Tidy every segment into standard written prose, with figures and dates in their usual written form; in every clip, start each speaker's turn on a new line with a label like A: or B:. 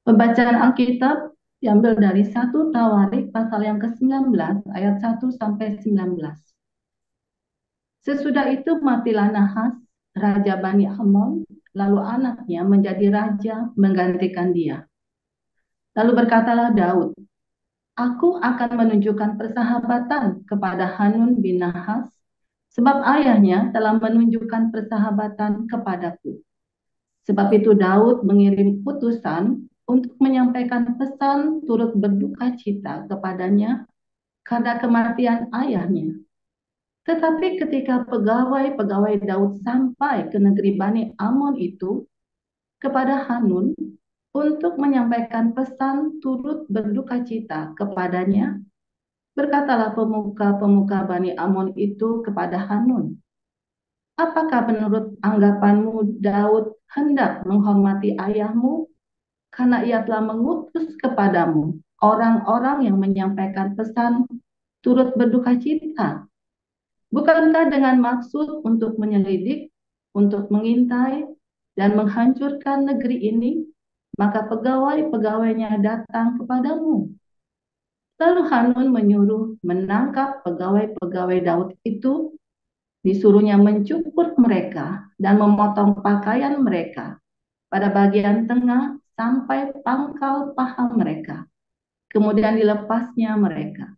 A: Pembacaan Alkitab diambil dari 1 Tawarik pasal yang ke-19 ayat 1 sampai 19. Sesudah itu matilah Nahas, raja Bani Amon, lalu anaknya menjadi raja menggantikan dia. Lalu berkatalah Daud, Aku akan menunjukkan persahabatan kepada Hanun bin Nahas, sebab ayahnya telah menunjukkan persahabatan kepadaku. Sebab itu Daud mengirim utusan untuk menyampaikan pesan turut berduka cita kepadanya karena kematian ayahnya. Tetapi ketika pegawai-pegawai Daud sampai ke negeri Bani Amon itu kepada Hanun untuk menyampaikan pesan turut berduka cita kepadanya, berkatalah pemuka-pemuka Bani Amon itu kepada Hanun, apakah menurut anggapanmu Daud hendak menghormati ayahmu karena ia telah mengutus kepadamu orang-orang yang menyampaikan pesan turut berduka cita? Bukankah dengan maksud untuk menyelidik, untuk mengintai, dan menghancurkan negeri ini, maka pegawai-pegawainya datang kepadamu? Lalu Hanun menyuruh menangkap pegawai-pegawai Daud itu, disuruhnya mencukur mereka dan memotong pakaian mereka pada bagian tengah sampai pangkal paha mereka. Kemudian dilepasnya mereka.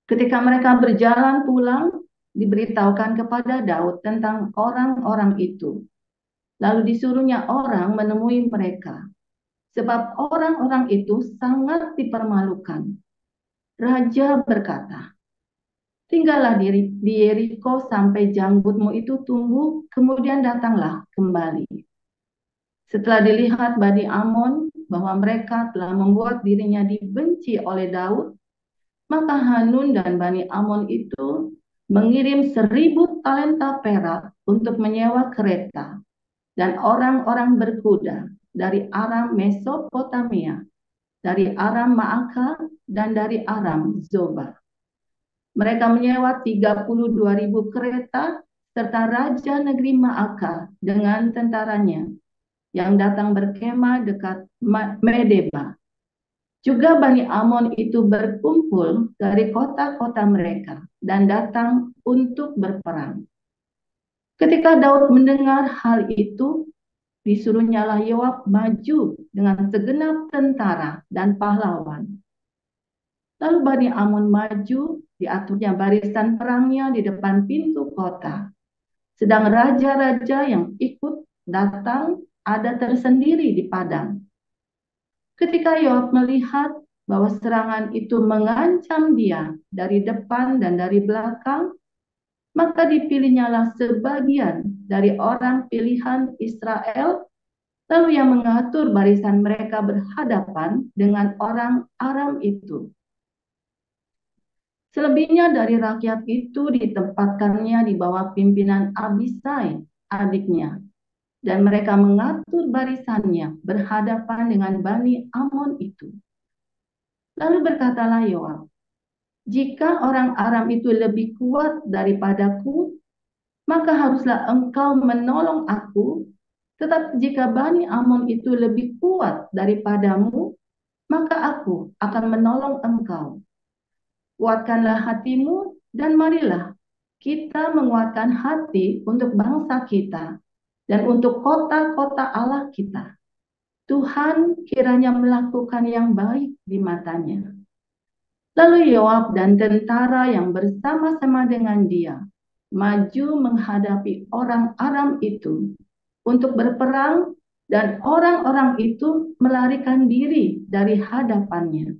A: Ketika mereka berjalan pulang, diberitahukan kepada Daud tentang orang-orang itu. Lalu disuruhnya orang menemui mereka, sebab orang-orang itu sangat dipermalukan. Raja berkata, tinggallah di Yeriko sampai janggutmu itu tumbuh, kemudian datanglah kembali. Setelah dilihat Bani Amon bahwa mereka telah membuat dirinya dibenci oleh Daud, maka Hanun dan Bani Amon itu mengirim 1.000 talenta perak untuk menyewa kereta dan orang-orang berkuda dari Aram Mesopotamia, dari Aram Maaka, dan dari Aram Zoba. Mereka menyewa 32.000 kereta serta raja negeri Maaka dengan tentaranya yang datang berkemah dekat Medeba. Juga Bani Amon itu berkumpul dari kota-kota mereka dan datang untuk berperang. Ketika Daud mendengar hal itu, disuruhnyalah Yoab maju dengan segenap tentara dan pahlawan. Lalu Bani Amon maju, diaturnya barisan perangnya di depan pintu kota. Sedang raja-raja yang ikut datang ada tersendiri di padang. Ketika Yoab melihat bahwa serangan itu mengancam dia dari depan dan dari belakang, maka dipilihnyalah sebagian dari orang pilihan Israel, lalu yang mengatur barisan mereka berhadapan dengan orang Aram itu. Selebihnya dari rakyat itu ditempatkannya di bawah pimpinan Abisai, adiknya, dan mereka mengatur barisannya berhadapan dengan Bani Amon itu. Lalu berkatalah Yoab, jika orang Aram itu lebih kuat daripadaku, maka haruslah engkau menolong aku. Tetapi jika Bani Amon itu lebih kuat daripadamu, maka aku akan menolong engkau. Kuatkanlah hatimu dan marilah kita menguatkan hati untuk bangsa kita dan untuk kota-kota Allah kita. Tuhan kiranya melakukan yang baik di matanya. Lalu Yoab dan tentara yang bersama-sama dengan dia maju menghadapi orang Aram itu untuk berperang, dan orang-orang itu melarikan diri dari hadapannya.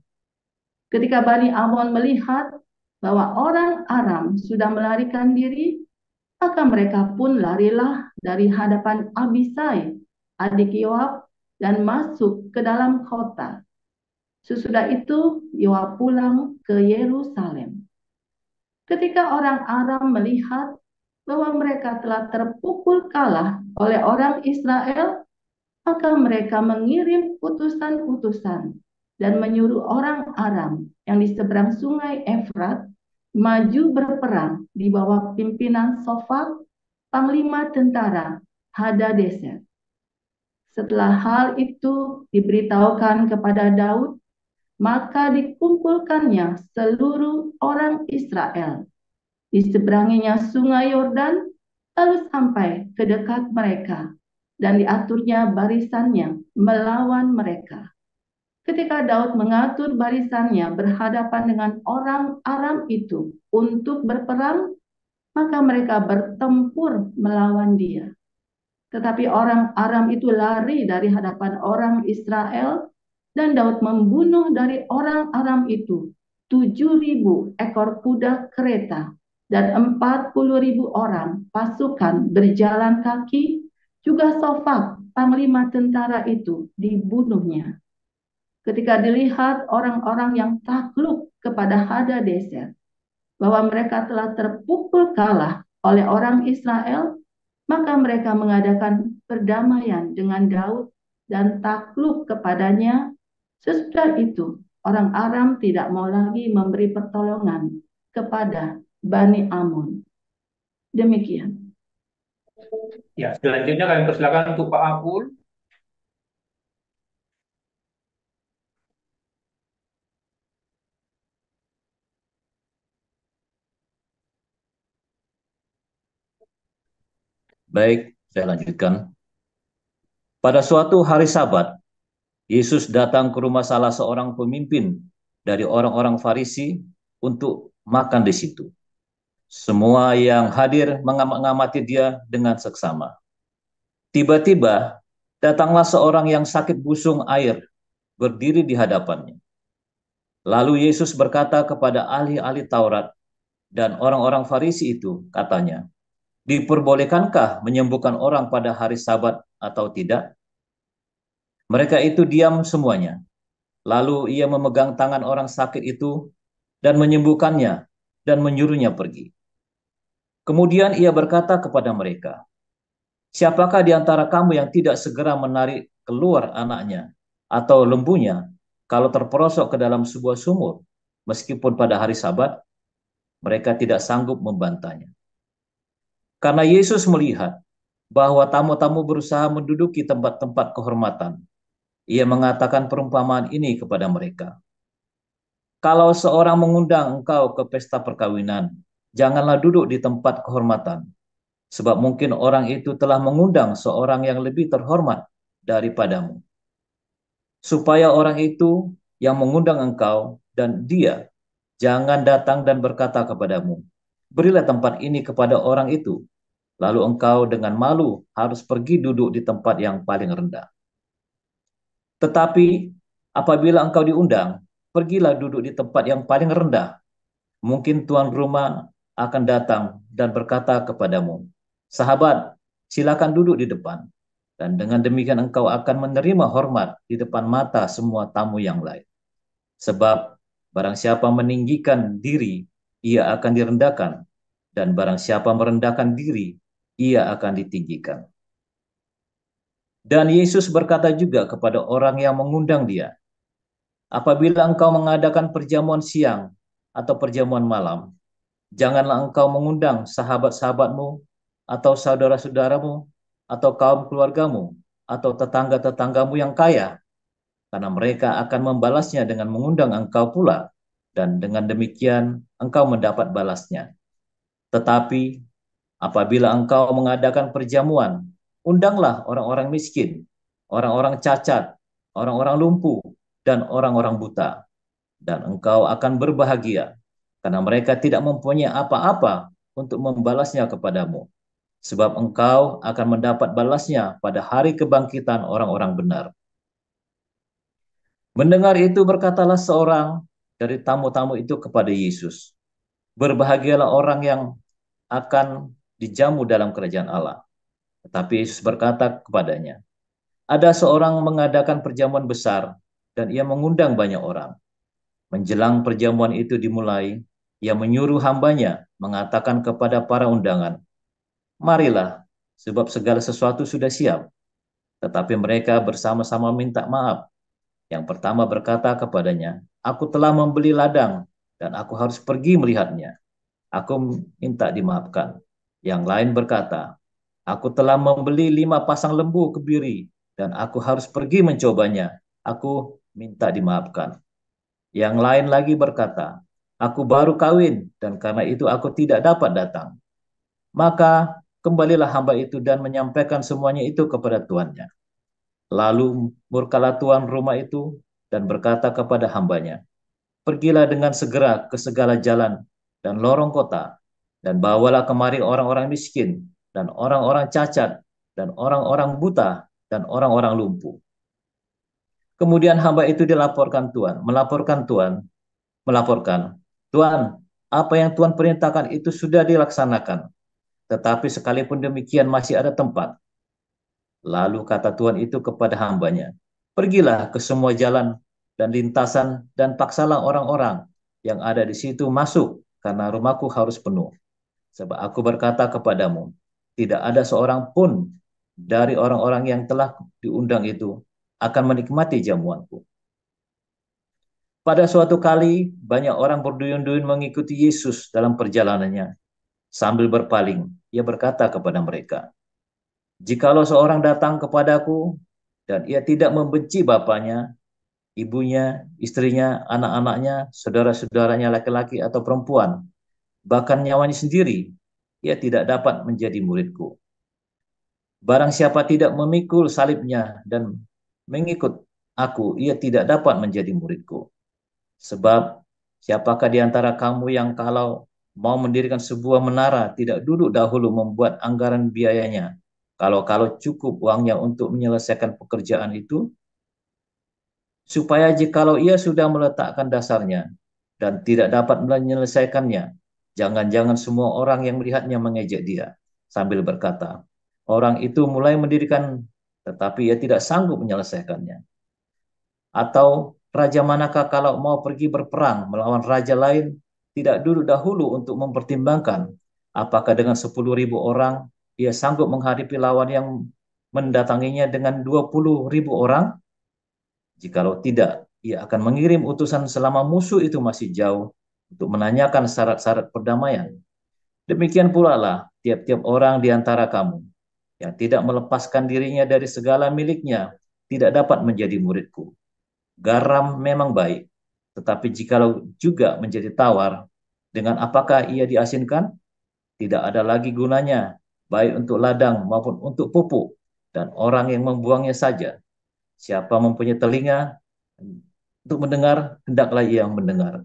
A: Ketika Bani Amon melihat bahwa orang Aram sudah melarikan diri, maka mereka pun larilah dari hadapan Abisai, adik Yoab, dan masuk ke dalam kota. Sesudah itu Yoab pulang ke Yerusalem. Ketika orang Aram melihat bahwa mereka telah terpukul kalah oleh orang Israel, maka mereka mengirim utusan-utusan dan menyuruh orang Aram yang di seberang sungai Efrat maju berperang di bawah pimpinan Sofak, panglima tentara Hadadezer. Setelah hal itu diberitahukan kepada Daud, maka dikumpulkannya seluruh orang Israel di seberanginya sungai Yordan, lalu sampai ke dekat mereka, dan diaturnya barisannya melawan mereka. Ketika Daud mengatur barisannya berhadapan dengan orang Aram itu untuk berperang, maka mereka bertempur melawan dia. Tetapi orang Aram itu lari dari hadapan orang Israel, dan Daud membunuh dari orang Aram itu 7.000 ekor kuda kereta dan 40.000 orang pasukan berjalan kaki, juga Sofak, panglima tentara itu, dibunuhnya. Ketika dilihat orang-orang yang takluk kepada Hadadezer bahwa mereka telah terpukul kalah oleh orang Israel, maka mereka mengadakan perdamaian dengan Daud dan takluk kepadanya. Sesudah itu, orang Aram tidak mau lagi memberi pertolongan kepada Bani Amun. Demikian.
B: Ya, selanjutnya kami persilakan untuk Pak Apul.
C: Baik, saya lanjutkan. Pada suatu hari Sabat, Yesus datang ke rumah salah seorang pemimpin dari orang-orang Farisi untuk makan di situ. Semua yang hadir mengamati dia dengan seksama. Tiba-tiba, datanglah seorang yang sakit busung air berdiri di hadapannya. Lalu Yesus berkata kepada ahli-ahli Taurat dan orang-orang Farisi itu, katanya, diperbolehkankah menyembuhkan orang pada hari Sabat atau tidak? Mereka itu diam semuanya. Lalu ia memegang tangan orang sakit itu dan menyembuhkannya dan menyuruhnya pergi. Kemudian ia berkata kepada mereka, siapakah di antara kamu yang tidak segera menarik keluar anaknya atau lembunya kalau terperosok ke dalam sebuah sumur, meskipun pada hari Sabat? Mereka tidak sanggup membantahnya. Karena Yesus melihat bahwa tamu-tamu berusaha menduduki tempat-tempat kehormatan, ia mengatakan perumpamaan ini kepada mereka. Kalau seorang mengundang engkau ke pesta perkawinan, janganlah duduk di tempat kehormatan, sebab mungkin orang itu telah mengundang seorang yang lebih terhormat daripadamu. Supaya orang itu yang mengundang engkau dan dia jangan datang dan berkata kepadamu, berilah tempat ini kepada orang itu, lalu engkau dengan malu harus pergi duduk di tempat yang paling rendah. Tetapi apabila engkau diundang, pergilah duduk di tempat yang paling rendah. Mungkin tuan rumah akan datang dan berkata kepadamu, sahabat, silakan duduk di depan. Dan dengan demikian engkau akan menerima hormat di depan mata semua tamu yang lain. Sebab barang siapa meninggikan diri, ia akan direndahkan. Dan barang siapa merendahkan diri, ia akan ditinggikan. Dan Yesus berkata juga kepada orang yang mengundang dia, apabila engkau mengadakan perjamuan siang atau perjamuan malam, janganlah engkau mengundang sahabat-sahabatmu atau saudara-saudaramu atau kaum keluargamu atau tetangga-tetanggamu yang kaya, karena mereka akan membalasnya dengan mengundang engkau pula, dan dengan demikian engkau mendapat balasnya. Tetapi apabila engkau mengadakan perjamuan, undanglah orang-orang miskin, orang-orang cacat, orang-orang lumpuh, dan orang-orang buta, dan engkau akan berbahagia, karena mereka tidak mempunyai apa-apa untuk membalasnya kepadamu, sebab engkau akan mendapat balasnya pada hari kebangkitan orang-orang benar. Mendengar itu berkatalah seorang dari tamu-tamu itu kepada Yesus, berbahagialah orang yang akan dijamu dalam kerajaan Allah. Tetapi Yesus berkata kepadanya, ada seorang mengadakan perjamuan besar dan ia mengundang banyak orang. Menjelang perjamuan itu dimulai, ia menyuruh hambanya mengatakan kepada para undangan, marilah, sebab segala sesuatu sudah siap. Tetapi mereka bersama-sama minta maaf. Yang pertama berkata kepadanya, aku telah membeli ladang dan aku harus pergi melihatnya. Aku minta dimaafkan. Yang lain berkata, aku telah membeli 5 pasang lembu kebiri dan aku harus pergi mencobanya. Aku minta dimaafkan." Yang lain lagi berkata, "Aku baru kawin dan karena itu aku tidak dapat datang." Maka kembalilah hamba itu dan menyampaikan semuanya itu kepada tuannya. Lalu murkalah tuan rumah itu dan berkata kepada hambanya, "Pergilah dengan segera ke segala jalan dan lorong kota, dan bawalah kemari orang-orang miskin, dan orang-orang cacat, dan orang-orang buta, dan orang-orang lumpuh." Kemudian hamba itu melaporkan, "Tuan, apa yang Tuan perintahkan itu sudah dilaksanakan, tetapi sekalipun demikian masih ada tempat." Lalu kata Tuhan itu kepada hambanya, "Pergilah ke semua jalan dan lintasan dan paksalah orang-orang yang ada di situ masuk, karena rumahku harus penuh. Sebab aku berkata kepadamu, tidak ada seorang pun dari orang-orang yang telah diundang itu akan menikmati jamuanku." Pada suatu kali, banyak orang berduyun-duyun mengikuti Yesus dalam perjalanannya. Sambil berpaling, ia berkata kepada mereka, "Jikalau seorang datang kepadaku dan ia tidak membenci bapaknya, ibunya, istrinya, anak-anaknya, saudara-saudaranya laki-laki atau perempuan, bahkan nyawanya sendiri, ia tidak dapat menjadi muridku. Barang siapa tidak memikul salibnya dan mengikut aku, ia tidak dapat menjadi muridku. Sebab siapakah di antara kamu yang kalau mau mendirikan sebuah menara tidak duduk dahulu membuat anggaran biayanya? Kalau cukup uangnya untuk menyelesaikan pekerjaan itu, supaya jikalau ia sudah meletakkan dasarnya dan tidak dapat menyelesaikannya, jangan-jangan semua orang yang melihatnya mengejek dia sambil berkata, "Orang itu mulai mendirikan, tetapi ia tidak sanggup menyelesaikannya." Atau raja manakah kalau mau pergi berperang melawan raja lain, tidak duduk dahulu untuk mempertimbangkan apakah dengan 10.000 orang ia sanggup menghadapi lawan yang mendatanginya dengan 20.000 orang? Jikalau tidak, ia akan mengirim utusan selama musuh itu masih jauh untuk menanyakan syarat-syarat perdamaian. Demikian pula lah tiap-tiap orang di antara kamu yang tidak melepaskan dirinya dari segala miliknya tidak dapat menjadi muridku. Garam memang baik, tetapi jikalau juga menjadi tawar, dengan apakah ia diasinkan? Tidak ada lagi gunanya, baik untuk ladang maupun untuk pupuk, dan orang yang membuangnya saja. Siapa mempunyai telinga untuk mendengar, hendaklah ia yang mendengar.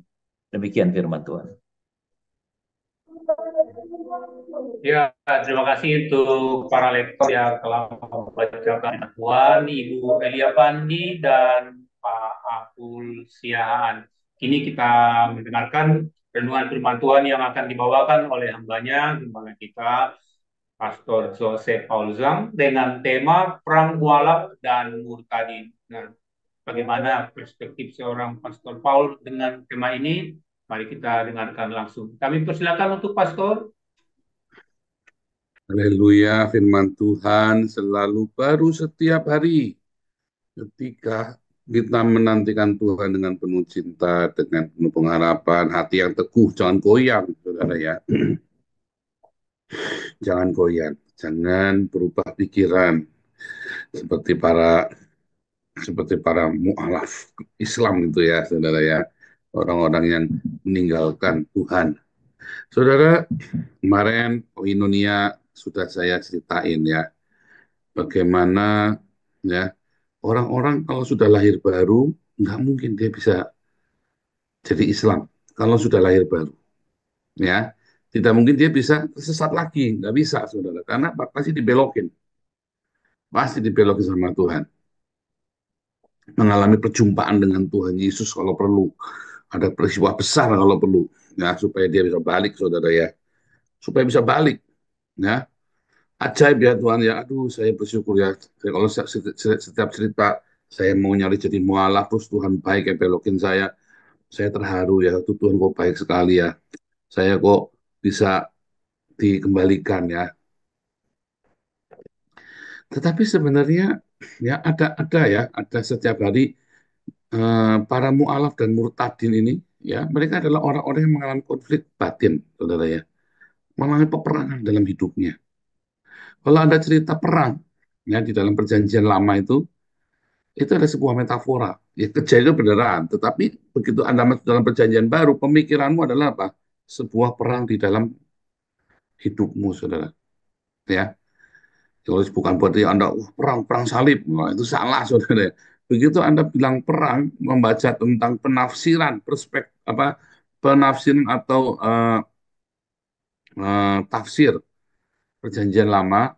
C: Demikian firman Tuhan.
B: Ya, terima kasih untuk para lektor yang telah membacakan Tuhan, Ibu Elia Pandi dan Pak Abdul Siahaan. Kini kita mendengarkan renungan firman Tuhan yang akan dibawakan oleh hambanya, gembala kita, Pastor Joseph Paulzang, dengan tema Perang Mualaf dan Murtadin. Nah, bagaimana perspektif seorang Pastor Paul dengan tema ini? Mari kita dengarkan langsung. Kami persilakan untuk Pastor.
D: Haleluya, firman Tuhan selalu baru setiap hari. Ketika kita menantikan Tuhan dengan penuh cinta, dengan penuh pengharapan, hati yang teguh, jangan goyang, saudara ya. Jangan goyang, jangan berubah pikiran seperti para mu'alaf Islam itu ya, saudara ya. Orang-orang yang meninggalkan Tuhan. Saudara, kemarin Koinonia sudah saya ceritain ya, bagaimana ya orang-orang kalau sudah lahir baru nggak mungkin dia bisa jadi Islam kalau sudah lahir baru ya, tidak mungkin dia bisa tersesat lagi, nggak bisa saudara, karena pasti dibelokin sama Tuhan, mengalami perjumpaan dengan Tuhan Yesus kalau perlu, ada peristiwa besar kalau perlu ya, supaya dia bisa balik saudara ya, supaya bisa balik ya. Ajaib ya Tuhan ya, aduh saya bersyukur ya. Kalau setiap cerita saya mau nyari jadi mualaf, terus Tuhan baik yang belokin saya terharu ya. Tuh Tuhan kok baik sekali ya. Saya kok bisa dikembalikan ya. Tetapi sebenarnya ya ada setiap hari para mualaf dan murtadin ini ya, mereka adalah orang-orang yang mengalami konflik batin, saudara ya, mengalami peperangan dalam hidupnya. Kalau ada cerita perang, ya di dalam perjanjian lama itu ada sebuah metafora. Ya kejadian itu beneran, tetapi begitu Anda masuk dalam perjanjian baru, pemikiranmu adalah apa? Sebuah perang di dalam hidupmu, saudara. Ya, kalau bukan berarti Anda perang salib, nah, itu salah, saudara. Begitu Anda bilang perang, membaca tentang penafsiran, penafsiran atau tafsir perjanjian lama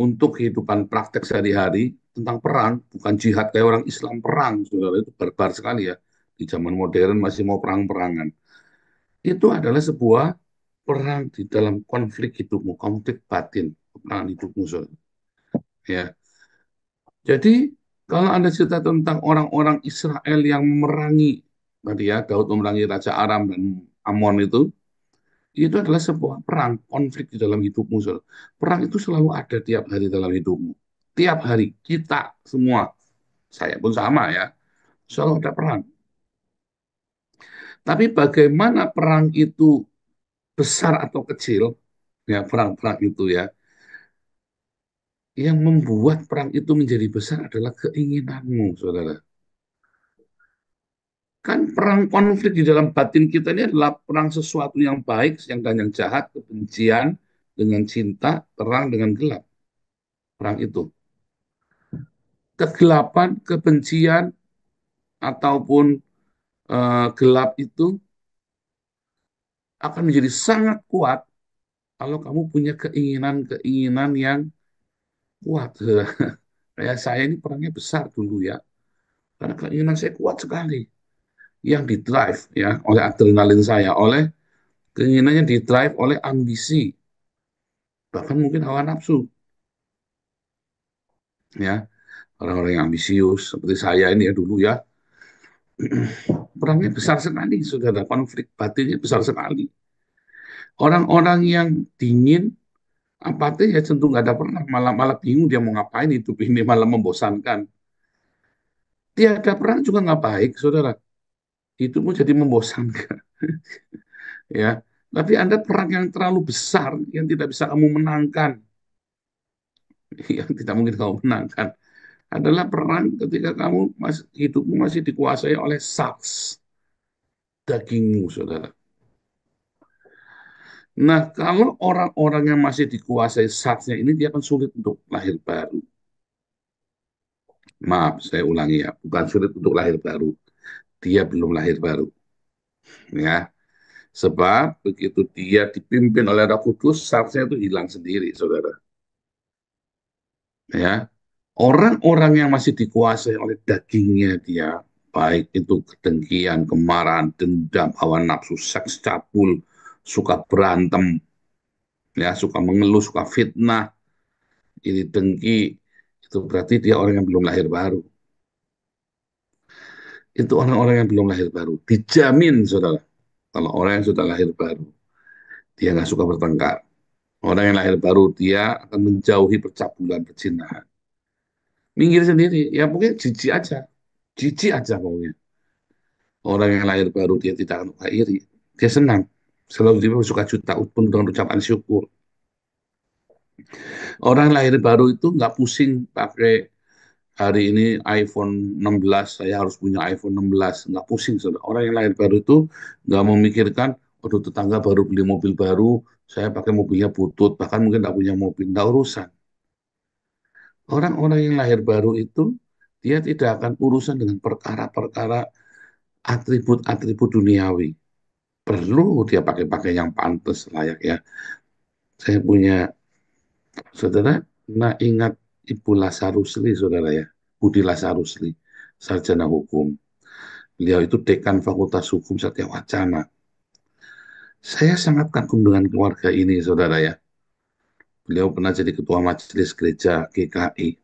D: untuk kehidupan praktek sehari-hari tentang perang, bukan jihad kayak orang Islam perang, saudara, itu barbar sekali ya. Di zaman modern masih mau perang-perangan. Itu adalah sebuah perang di dalam konflik hidupmu, konflik batin, perang hidupmu, saudara. Ya, jadi kalau Anda cerita tentang orang-orang Israel yang memerangi, tadi ya, Daud memerangi Raja Aram dan Amon itu adalah sebuah perang, konflik di dalam hidupmu, saudara. Perang itu selalu ada tiap hari dalam hidupmu. Tiap hari, kita semua, saya pun sama ya, selalu ada perang. Tapi bagaimana perang itu besar atau kecil, ya perang-perang itu ya, yang membuat perang itu menjadi besar adalah keinginanmu, saudara. Kan perang konflik di dalam batin kita ini adalah perang sesuatu yang baik dan yang jahat, kebencian dengan cinta, terang dengan gelap. Perang itu. Kegelapan, kebencian, ataupun gelap itu akan menjadi sangat kuat kalau kamu punya keinginan-keinginan yang kuat. Kayak saya ini perangnya besar dulu ya. Karena keinginan saya kuat sekali. Yang di-drive ya oleh adrenalin saya, oleh keinginannya di-drive oleh ambisi, bahkan mungkin hawa nafsu. Ya, orang-orang yang ambisius seperti saya ini ya dulu ya, perangnya besar sekali, saudara. Konflik batinnya besar sekali. Orang-orang yang dingin, apatis ya cenderung nggak ada perang, malah malah bingung dia mau ngapain, hidup ini malah membosankan. Tiada perang juga nggak baik, saudara. Hidupmu jadi membosankan, ya. Tapi Anda perang yang terlalu besar, yang tidak bisa kamu menangkan, yang tidak mungkin kamu menangkan, adalah perang ketika kamu hidupmu masih dikuasai oleh saks, dagingmu, saudara. Nah, kalau orang-orang yang masih dikuasai saksnya ini, dia akan sulit untuk lahir baru. Maaf, saya ulangi ya, bukan sulit untuk lahir baru. Dia belum lahir baru, ya. Sebab begitu dia dipimpin oleh Roh Kudus, saksnya itu hilang sendiri, saudara. Ya, orang-orang yang masih dikuasai oleh dagingnya dia, baik itu kedengkian, kemarahan, dendam, hawa nafsu, seks cabul, suka berantem, ya, suka mengeluh, suka fitnah, ini dengki, itu berarti dia orang yang belum lahir baru. Itu orang-orang yang belum lahir baru. Dijamin, saudara. Kalau orang yang sudah lahir baru, dia nggak suka bertengkar. Orang yang lahir baru, dia akan menjauhi percabulan, percinahan. Minggir sendiri, ya mungkin jijik aja. Jijik aja pokoknya. Orang yang lahir baru, dia tidak akan suka iri. Dia senang. Selalu dia suka juta pun dengan ucapan syukur. Orang yang lahir baru itu nggak pusing pakai hari ini iPhone 16, saya harus punya iPhone 16. Nggak pusing, saudara. Orang yang lahir baru itu nggak memikirkan, waduh tetangga baru beli mobil baru, saya pakai mobilnya butut, bahkan mungkin nggak punya mobil. Nggak urusan. Orang-orang yang lahir baru itu, dia tidak akan urusan dengan perkara-perkara atribut-atribut duniawi. Perlu dia pakai-pakai yang pantas, layak ya. Saya punya, saudara, nah ingat Ibu Lasarusli, saudara ya. Budi Lasarusli, sarjana hukum. Beliau itu dekan Fakultas Hukum Satya Wacana. Saya sangat kagum dengan keluarga ini, saudara ya. Beliau pernah jadi ketua majelis gereja GKI.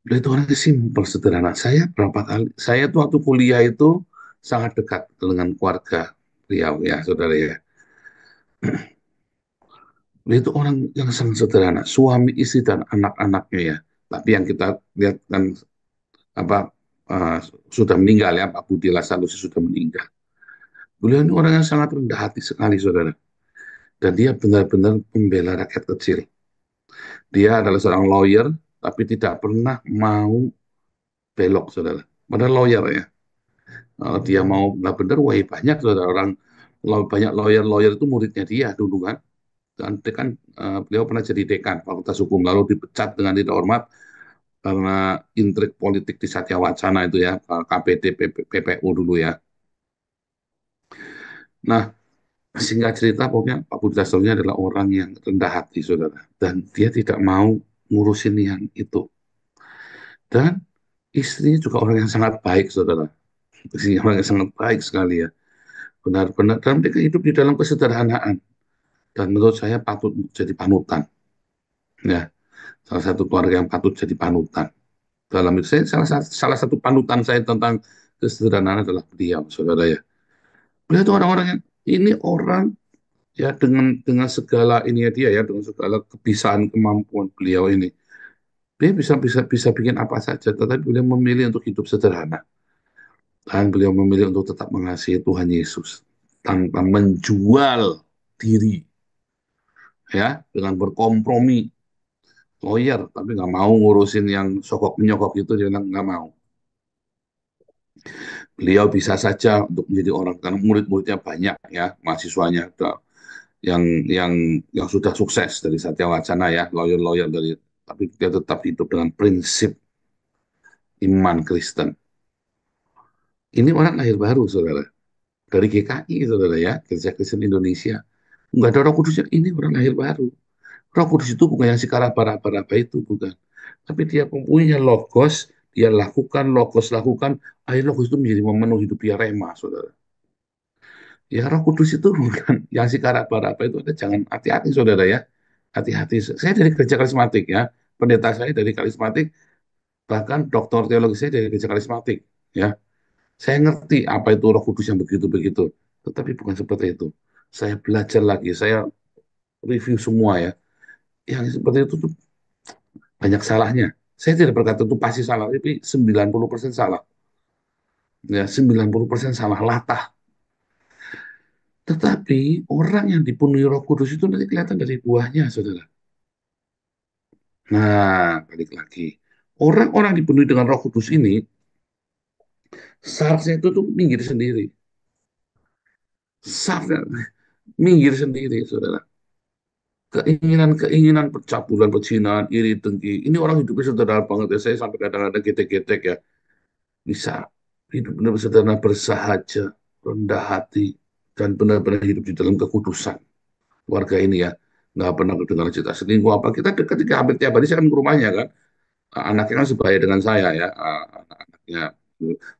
D: Beliau itu orangnya simpel, sederhana. Saya tuh waktu kuliah itu sangat dekat dengan keluarga beliau ya, saudara ya. Beliau itu orang yang sangat sederhana, suami, istri, dan anak-anaknya ya. Tapi yang kita lihat kan apa sudah meninggal ya, Pak Budi Lasalusi sudah meninggal. Beliau ini orang yang sangat rendah hati sekali, saudara. Dan dia benar-benar membela rakyat kecil. Dia adalah seorang lawyer, tapi tidak pernah mau belok, saudara. Padahal lawyer ya. Kalau dia mau nggak benar, wah banyak saudara orang banyak lawyer-lawyer itu muridnya dia dulu kan. Dan dekan, beliau pernah jadi dekan Fakultas Hukum, lalu dipecat dengan tidak hormat karena intrik politik di Satya Wacana itu ya, KPD PPU dulu ya. Nah, singkat cerita, pokoknya Pak Budi Sastronya adalah orang yang rendah hati, saudara. Dan dia tidak mau ngurusin yang itu. Dan istrinya juga orang yang sangat baik, saudara. Istrinya orang yang sangat baik sekali ya. Benar-benar, dan mereka hidup di dalam kesederhanaan. Dan menurut saya patut jadi panutan. Ya, salah satu keluarga yang patut jadi panutan. Dalam itu, saya, salah satu panutan saya tentang kesederhanaan adalah beliau, saudara ya. Beliau itu orang-orang yang, ini orang ya dengan segala ini ya dia ya dengan segala kebisaan kemampuan beliau ini dia bisa bikin apa saja tetapi beliau memilih untuk hidup sederhana dan beliau memilih untuk tetap mengasihi Tuhan Yesus tanpa menjual diri ya dengan berkompromi lawyer tapi nggak mau ngurusin yang sokok menyokok itu dia bilang nggak mau. Beliau bisa saja untuk menjadi orang karena murid-muridnya banyak ya mahasiswanya yang yang yang sudah sukses dari Satya Wacana ya, lawyer-lawyer dari tapi dia tetap hidup dengan prinsip iman Kristen. Ini orang lahir baru, saudara. Dari GKI, saudara ya, Gereja Kristen Indonesia. Nggak ada Roh Kudusnya, ini orang lahir baru. Roh Kudus itu bukan yang si bara-bara itu, bukan. Tapi dia mempunyai logos, dia lakukan, logos lakukan, akhirnya logos itu menjadi memenuhi hidup dia rema, saudara. Ya Roh Kudus itu bukan yang si bara itu, ada jangan hati-hati, saudara ya. Hati-hati. Saya dari gereja karismatik ya, pendeta saya dari karismatik, bahkan doktor teologi saya dari gereja karismatik ya. Saya ngerti apa itu Roh Kudus yang begitu-begitu, tetapi bukan seperti itu. Saya belajar lagi, saya review semua ya. Yang seperti itu tuh banyak salahnya. Saya tidak berkata itu pasti salah, tapi 90% salah. Ya, 90% salah latah. Tetapi orang yang dipenuhi Roh Kudus itu nanti kelihatan dari buahnya, saudara. Nah, balik lagi. Orang-orang dipenuhi dengan Roh Kudus ini, seharusnya itu tuh minggir sendiri. Seharusnya minggir sendiri, saudara. Keinginan-keinginan percabulan, pezinahan, iri, dengki. Ini orang hidupnya sederhana banget ya. Saya sampai kadang-kadang getek-getek ya. Bisa hidup benar-benar sederhana, bersahaja, rendah hati, dan benar-benar hidup di dalam kekudusan. Keluarga ini ya. Nggak pernah kedengar cerita selingkuh apa. Kita ketika hampir tiap hari saya kan ke rumahnya kan. Anaknya kan sebaya dengan saya ya. Anak-anaknya.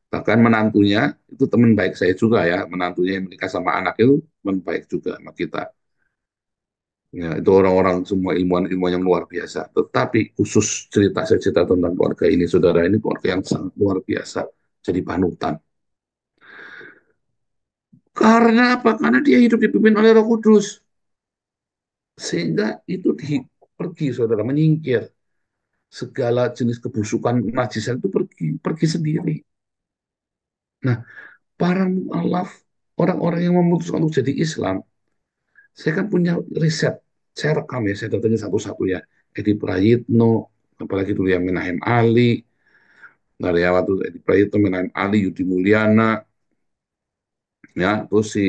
D: Bahkan menantunya, itu teman baik saya juga ya. Menantunya yang menikah sama anak itu teman baik juga sama kita. Ya, itu orang-orang semua ilmuwan-ilmuwan yang luar biasa. Tetapi khusus saya cerita tentang keluarga ini, saudara, ini keluarga yang sangat luar biasa. Jadi panutan. Karena apa? Karena dia hidup dipimpin oleh Roh Kudus. Sehingga itu pergi, saudara, menyingkir. Segala jenis kebusukan, najisan itu pergi sendiri. Nah, para mualaf, orang-orang yang memutuskan untuk jadi Islam, saya kan punya riset. Saya rekam ya, saya datangin satu-satu ya. Edi Prayitno, apalagi dulu yang Menahem Ali, Ngaryawatu Edi Prayitno, Menahem Ali, Yudi Mulyana, ya, terus si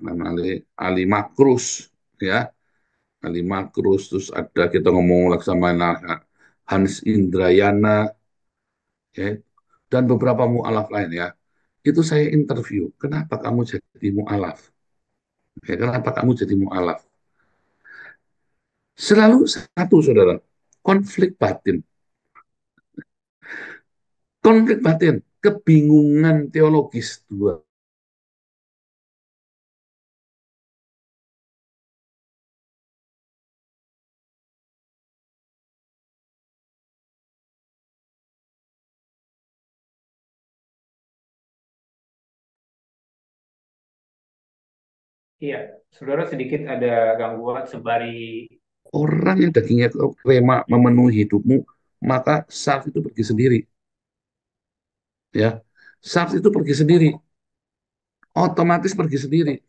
D: Ali, Ali Makrus, ya, Ali Makrus, terus ada kita ngomong Laksamana Hans Indrayana, ya, dan beberapa mualaf lain ya. Itu saya interview, kenapa kamu jadi mualaf? Ya, kenapa kamu jadi mualaf? Selalu satu, saudara, konflik batin. Konflik batin, kebingungan teologis dua.
B: Iya, saudara sedikit ada gangguan sembari.
D: Orang yang dagingnya rema memenuhi hidupmu, maka self itu pergi sendiri. Ya, self itu pergi sendiri, otomatis pergi sendiri.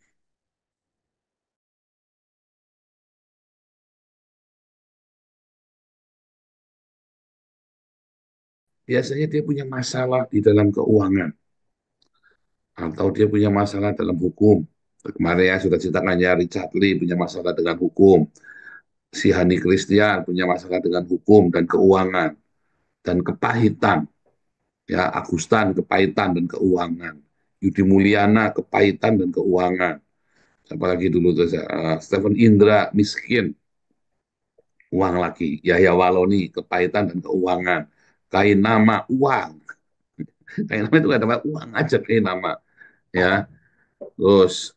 D: biasanya dia punya masalah di dalam keuangan atau dia punya masalah dalam hukum. Kemarin ya sudah ceritakan ya, Richard Lee punya masalah dengan hukum, si Hani Christian punya masalah dengan hukum dan keuangan dan kepahitan. Ya, Agustan kepahitan dan keuangan, Yudi Mulyana kepahitan dan keuangan. Apalagi dulu tuh Stephen Indra miskin, uang lagi. Yahya Waloni kepahitan dan keuangan. Kain nama uang. Kain nama itu nggak ada uang aja kain nama. Ya, terus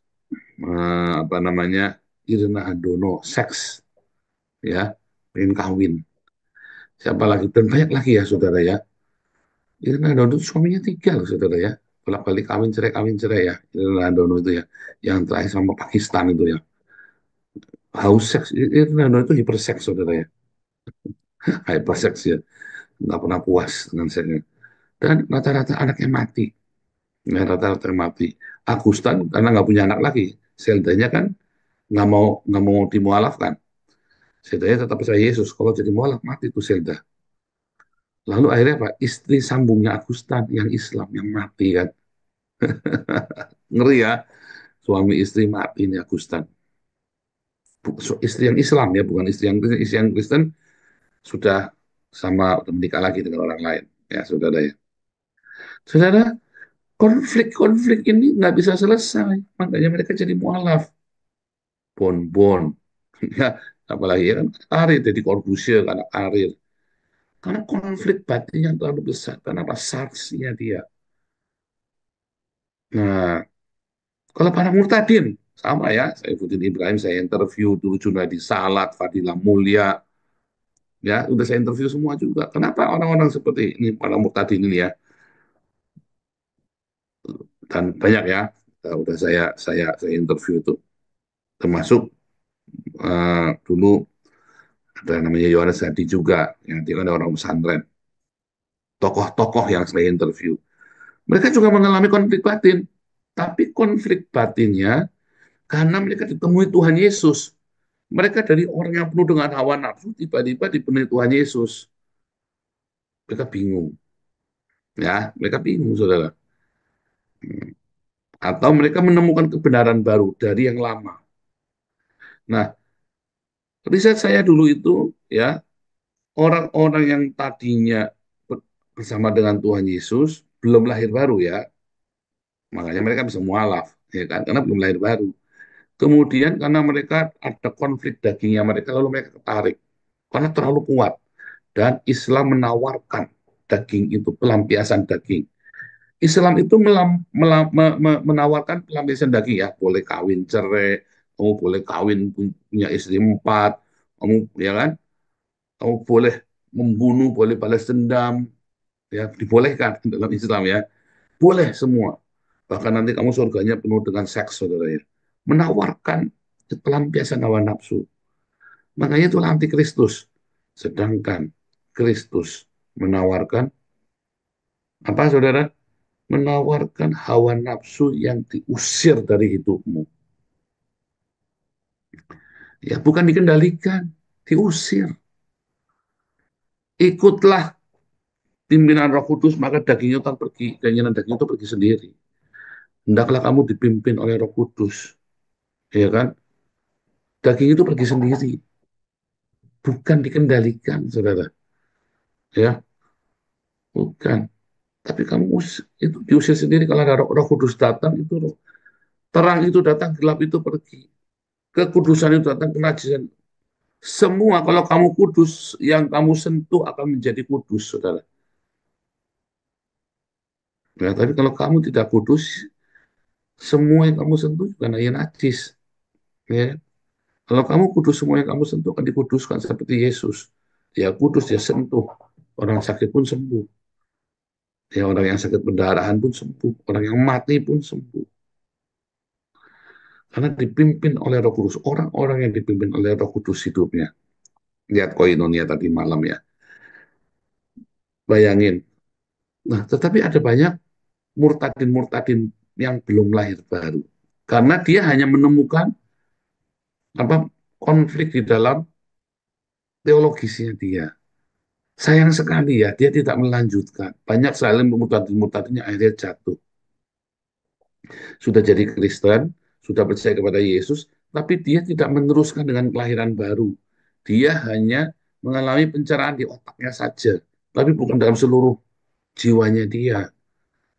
D: apa namanya, Irna Handono seks, ya, pengen kawin. Siapa lagi? Dan banyak lagi ya saudara ya. Irna Handono itu suaminya tiga loh saudara ya. Bolak-balik kawin cerai ya. Irna Handono itu ya. Yang terakhir sama Pakistan itu ya. Haus seks. Irna Handono itu hiperseks saudara ya. Hyperseks ya. Nggak pernah puas dengan seksnya. Dan rata-rata anaknya mati. Ya, rata-rata mati. Agustan karena nggak punya anak lagi. Seldanya kan nggak mau dimualafkan. Seldanya tetap percaya Yesus. Kalau jadi mualaf mati itu Selda. Lalu akhirnya apa? Istri sambungnya Agustan yang Islam yang mati kan. Ngeri ya. Suami istri mati ini Agustan. Istri yang Islam ya, bukan istri yang Kristen. Istri yang Kristen sudah sama udah menikah lagi dengan orang lain. Ya, saudara ya. Saudara, konflik-konflik ini nggak bisa selesai. Makanya mereka jadi mualaf. Bon-bon. Ya, apalagi ya kan karir jadi Corbusier karena karir. Karena konflik batin yang terlalu besar. Karena apa? Saksinya dia. Nah, kalau para murtadin, sama ya. Saifuddin Ibrahim, saya interview dulu Junadi Salat, Fadilah Mulia. Ya, udah saya interview semua juga. Kenapa orang-orang seperti ini, para murtadin ini ya? Dan banyak ya. Udah saya interview itu. Termasuk dulu ada namanya Yohanes Hadi juga. Yang dia kan orang pesantren. Tokoh-tokoh yang saya interview. Mereka juga mengalami konflik batin. Tapi konflik batinnya karena mereka ditemui Tuhan Yesus. Mereka dari orang yang penuh dengan hawa nafsu, tiba-tiba dipenuhi Tuhan Yesus. Mereka bingung. Ya, mereka bingung, saudara. Atau mereka menemukan kebenaran baru dari yang lama. Nah, riset saya dulu itu, ya, orang-orang yang tadinya bersama dengan Tuhan Yesus, belum lahir baru ya, makanya mereka bisa mualaf, ya kan, karena belum lahir baru. Kemudian karena mereka ada konflik dagingnya mereka, lalu mereka ketarik. Karena terlalu kuat. Dan Islam menawarkan daging itu, pelampiasan daging. Islam itu menawarkan pelampiasan daging ya, boleh kawin cerai, kamu boleh kawin punya istri 4, kamu ya kan, kamu boleh membunuh, boleh balas dendam, ya dibolehkan dalam Islam ya, boleh semua. Bahkan nanti kamu surganya penuh dengan seks, saudara ya. Menawarkan pelampiasan hawa nafsu. Makanya itu anti Kristus. Sedangkan Kristus menawarkan apa, saudara? Menawarkan hawa nafsu yang diusir dari hidupmu. Ya, bukan dikendalikan, diusir. Ikutlah pimpinan Roh Kudus, maka daging itu akan pergi, keinginan daging itu pergi sendiri. Hendaklah kamu dipimpin oleh Roh Kudus, ya kan? Daging itu pergi sendiri, bukan dikendalikan, saudara. Ya, bukan. Tapi kamu itu diusir sendiri kalau ada Roh Kudus datang itu terang itu datang, gelap itu pergi. Kekudusan itu datang, kenajisan. Semua kalau kamu kudus, yang kamu sentuh akan menjadi kudus, saudara. Ya, tapi kalau kamu tidak kudus, semua yang kamu sentuh juga hanya najis. Ya. Kalau kamu kudus, semua yang kamu sentuh akan dikuduskan seperti Yesus. Dia kudus, dia sentuh. Orang sakit pun sembuh. Ya, orang yang sakit pendarahan pun sembuh. Orang yang mati pun sembuh. Karena dipimpin oleh Roh Kudus. Orang-orang yang dipimpin oleh Roh Kudus hidupnya. Lihat koinonia tadi malam ya. Bayangin. Nah, tetapi ada banyak murtadin-murtadin yang belum lahir baru. Karena dia hanya menemukan apa konflik di dalam teologisnya dia. Sayang sekali ya, dia tidak melanjutkan. Banyak sekali murtad-murtadnya akhirnya jatuh. Sudah jadi Kristen, sudah percaya kepada Yesus, tapi dia tidak meneruskan dengan kelahiran baru. Dia hanya mengalami pencerahan di otaknya saja, tapi bukan dalam seluruh jiwanya dia,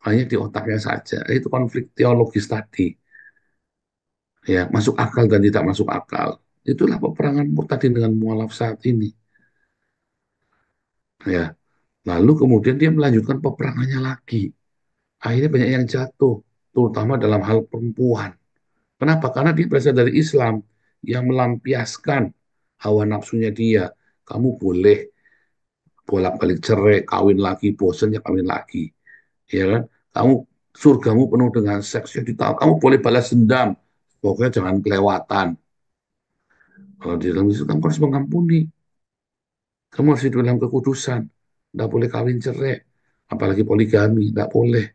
D: hanya di otaknya saja. Itu konflik teologis tadi, ya masuk akal dan tidak masuk akal. Itulah peperangan murtadin dengan mualaf saat ini, ya. Lalu kemudian dia melanjutkan peperangannya lagi. Akhirnya banyak yang jatuh, terutama dalam hal perempuan. Kenapa? Karena dia berasal dari Islam yang melampiaskan hawa nafsunya dia. Kamu boleh bolak-balik cerai, kawin lagi, bosan ya kawin lagi, ya kan? Kamu surgamu penuh dengan seks, ya ditahu. Kamu boleh balas dendam, pokoknya jangan kelewatan. Kalau di dalam Islam kamu harus mengampuni, kamu harus hidup dalam kekudusan, tidak boleh kawin cerai, apalagi poligami, tidak boleh.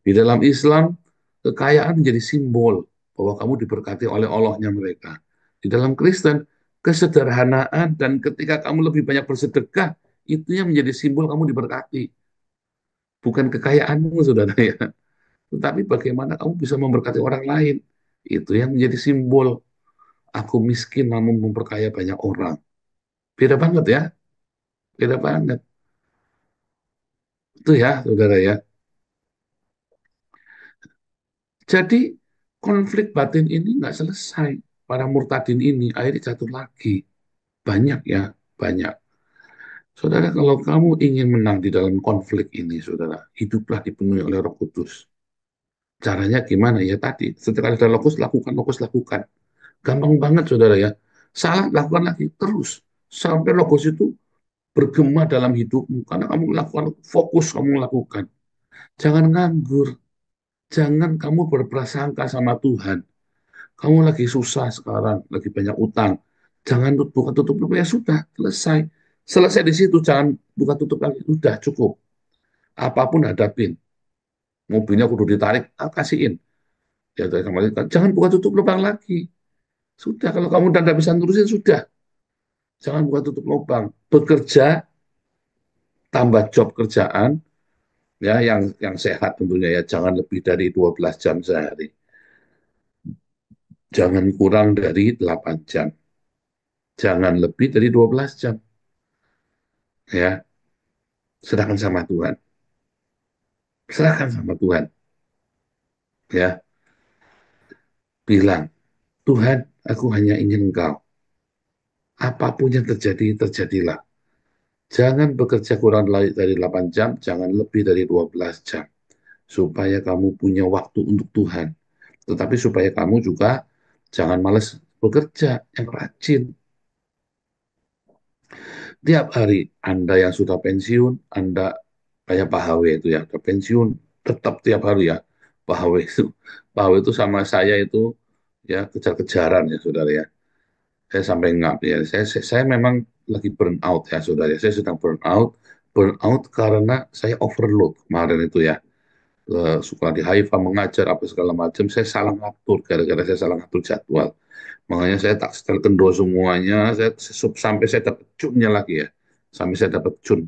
D: Di dalam Islam, kekayaan menjadi simbol bahwa kamu diberkati oleh Allahnya mereka. Di dalam Kristen, kesederhanaan dan ketika kamu lebih banyak bersedekah, itu yang menjadi simbol kamu diberkati. Bukan kekayaanmu, saudara ya. Tetapi bagaimana kamu bisa memberkati orang lain. Itu yang menjadi simbol. Aku miskin namun memperkaya banyak orang. Beda banget ya. Beda banget. Itu ya, saudara ya. Jadi konflik batin ini nggak selesai. Para murtadin ini akhirnya jatuh lagi. Banyak ya, banyak. Saudara, kalau kamu ingin menang di dalam konflik ini, saudara, hiduplah dipenuhi oleh Roh Kudus. Caranya gimana? Ya tadi, setelah ada lokus, lakukan, lokus, lakukan. Gampang banget, saudara ya. Salah, lakukan lagi, terus. Sampai lokus itu bergema dalam hidupmu. Karena kamu lakukan, fokus kamu lakukan. Jangan nganggur. Jangan kamu berprasangka sama Tuhan. Kamu lagi susah sekarang, lagi banyak utang. Jangan buka tutup, ya sudah, selesai. Selesai di situ, jangan buka tutup lagi. Udah cukup. Apapun hadapin. Mobilnya kudu ditarik, kasihin. Ya, jangan buka tutup lubang lagi. Sudah, kalau kamu udah nggak bisa nurusin, sudah. Jangan buka tutup lubang. Bekerja, tambah job kerjaan, ya yang sehat tentunya ya. Jangan lebih dari 12 jam sehari. Jangan kurang dari 8 jam. Jangan lebih dari 12 jam. Ya, serahkan sama Tuhan. Serahkan sama Tuhan. Ya, bilang, Tuhan, aku hanya ingin Engkau. Apapun yang terjadi, terjadilah. Jangan bekerja kurang dari 8 jam, jangan lebih dari 12 jam. Supaya kamu punya waktu untuk Tuhan. Tetapi supaya kamu juga jangan males bekerja, yang rajin. Tiap hari, Anda yang sudah pensiun, Anda kayak Pak HW itu ya, udah pensiun, tetap tiap hari ya. Pak HW itu, Pak HW itu sama saya itu ya kejar-kejaran ya saudara ya. Saya sampai ngap ya. Saya memang lagi burn out ya saudara. Saya sedang burn out karena saya overload kemarin itu ya. Suka di Haifa mengajar apa segala macam. Saya salah ngatur gara-gara saya salah ngatur jadwal. Makanya saya tak setel kendor semuanya. Sampai saya dapat cunnya lagi ya. Sampai saya dapat cun.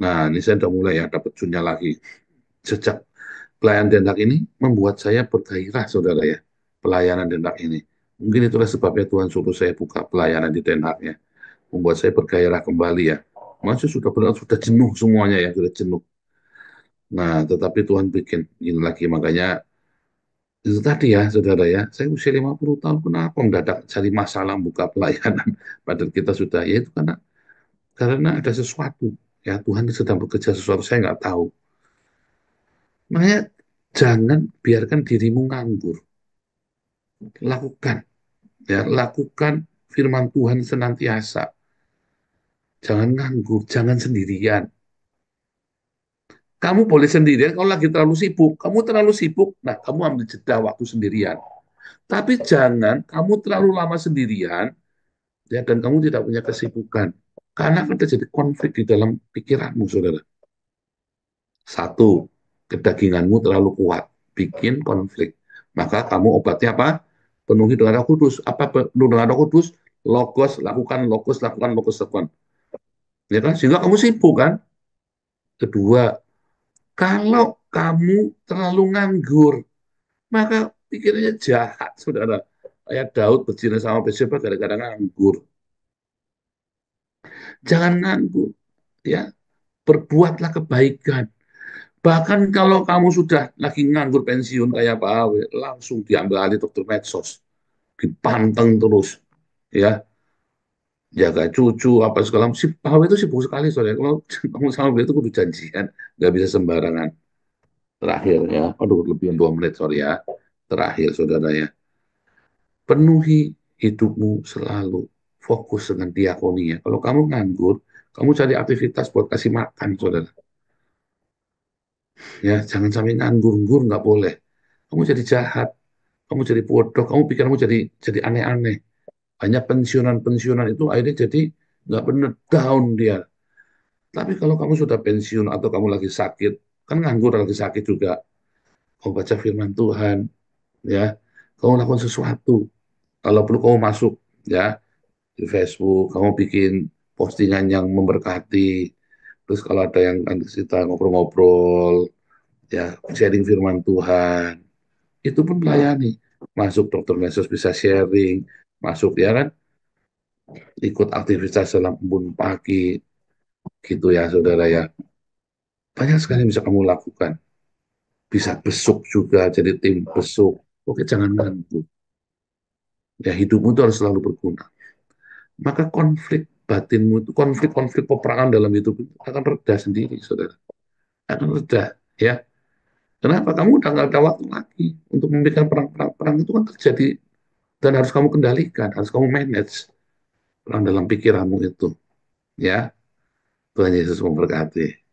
D: Nah ini saya udah mulai ya dapat cunnya lagi. Sejak pelayanan dendak ini membuat saya bergairah saudara ya. Pelayanan dendak ini. Mungkin itulah sebabnya Tuhan suruh saya buka pelayanan di Den Haag ya. Membuat saya bergairah kembali ya. Masih sudah benar, sudah jenuh semuanya ya, sudah jenuh. Nah, tetapi Tuhan bikin ini lagi, makanya itu tadi ya, saudara ya, saya usia 50 tahun, kenapa mendadak cari masalah buka pelayanan, padahal kita sudah, ya itu karena ada sesuatu, ya Tuhan sedang bekerja sesuatu, saya nggak tahu. Makanya jangan biarkan dirimu nganggur, lakukan, ya lakukan firman Tuhan senantiasa. Jangan nganggur, jangan sendirian. Kamu boleh sendirian kalau lagi terlalu sibuk. Kamu terlalu sibuk, nah kamu ambil jeda waktu sendirian. Tapi jangan kamu terlalu lama sendirian, ya dan kamu tidak punya kesibukan. Karena akan terjadi konflik di dalam pikiranmu, saudara. Satu, kedaginganmu terlalu kuat, bikin konflik. Maka kamu obatnya apa? penuhi dengan Roh Kudus. Apa penuh dengan Roh Kudus? Logos, lakukan, logos, lakukan. Ya kan? Sehingga kamu sibuk kan? Kedua, kalau kamu terlalu nganggur, maka pikirannya jahat, saudara. Kayak Daud berzina sama Bathsheba gara-gara nganggur. Jangan nganggur, ya. Berbuatlah kebaikan. Bahkan kalau kamu sudah lagi nganggur pensiun kayak Pak Awe, langsung diambil alih dokter medsos, dipanteng terus, ya, jaga cucu apa segala macam. Si Pak Awe itu sibuk sekali soalnya. Kalau kamu sama beliau itu kudu janjian, nggak bisa sembarangan. Terakhir ya, aduh lebih 2 menit sorry ya. Terakhir saudara ya, penuhi hidupmu selalu fokus dengan diakoni ya. Kalau kamu nganggur, kamu cari aktivitas buat kasih makan saudara. Ya, jangan sampai nganggur-nggur nggak boleh. Kamu jadi jahat, kamu jadi bodoh, kamu pikir kamu jadi aneh-aneh. Banyak pensiunan-pensiunan itu akhirnya jadi nggak bener down dia. Tapi kalau kamu sudah pensiun atau kamu lagi sakit, kan nganggur lagi sakit juga. Kamu baca firman Tuhan, ya, kamu lakukan sesuatu. Kalau perlu kamu masuk, ya, di Facebook, kamu bikin postingan yang memberkati. Terus kalau ada yang kita ngobrol-ngobrol, ya, sharing firman Tuhan, itu pun melayani. Masuk dokter Mesos bisa sharing, masuk ya kan, ikut aktivitas dalam embun pagi, gitu ya saudara ya. Banyak sekali yang bisa kamu lakukan. Bisa besuk juga, jadi tim besuk. Oke, jangan ngantuk. Ya, hidupmu itu harus selalu berguna. Maka konflik batinmu itu, konflik-konflik peperangan dalam hidup itu akan reda sendiri, saudara. Akan reda, ya. Kenapa? Kamu udah nggak ada waktu lagi untuk memikirkan perang-perang. Perang itu kan terjadi dan harus kamu kendalikan, harus kamu manage perang dalam pikiranmu itu. Ya, Tuhan Yesus memberkati.